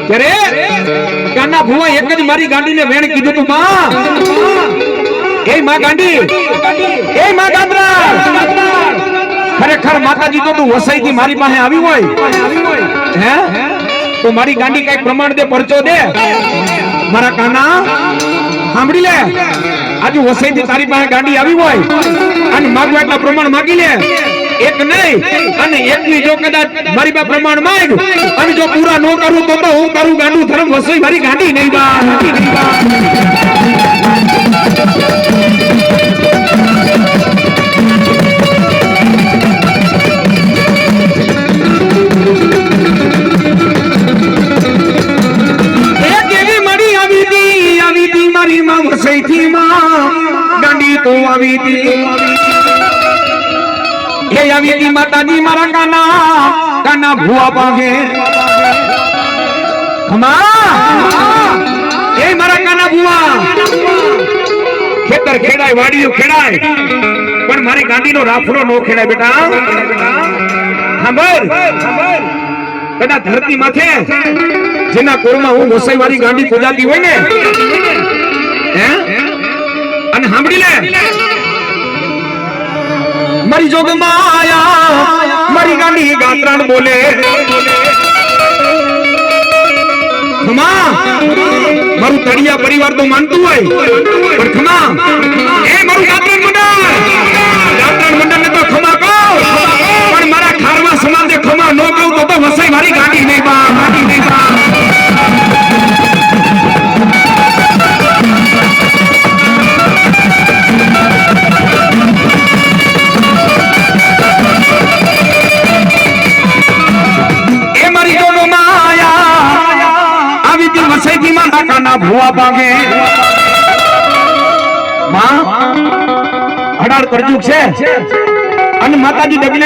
અરે કાના ભુવા એક જ મારી ગાંડીને વેણ કીધું તું માં એ માં ગાંડી એ માં ગાંદરા ખરેખર માતાજી તો તું વસાઈ થી મારી પાસે આવી હોય હે તો મારી ગાંડી કઈ પ્રમાણ દે પરચો દે મારા કાના સાંભળી લે આજુ વસાઈ થી તારી પાસે ગાંડી આવી હોય અને માગવા એટલા પ્રમાણ માગી લે એક નહીં અને એકની જો કદાચ મારી પાસે પ્રમાણ માંગ અને જો પૂરા ન કરું તો હું કરું ગાંડું ધર્મ વસાઈ મારી ગાંડી નહીં બા મારી માં વસાઈ થી માં ગાંડી તો આવી દી એ આવી દી માતાજી મારા કાના ભુવા પાગે એ મારા કાના ભુવા ખેતર ખેડાય વાડીઓ ખેડાય પણ મારી ગાંડી નો રાફડો નો ખેડાય બેટા સાંભળ કદાચ ધરતી માથે જેના કોરમાં હું વસાઈ વાળી ગાંડી પૂજાતી હોય ને અને સાંભળી લે મારી જોગ માયા મારી ગાંડી ગાત્રાણ બોલે મારું તળિયા પરિવાર તો માનતું હોય પણ ખમા એ મારું ગાત્રાણ મંડળ ને તો ખમા કહો પણ મારા ખારવા સમાજે ખમા ન કહું તો વસાઈ મારી ગાંડી નહીં બા ભુવા પાગે માં 18 કરજુક છે અને માતાજી ડગલે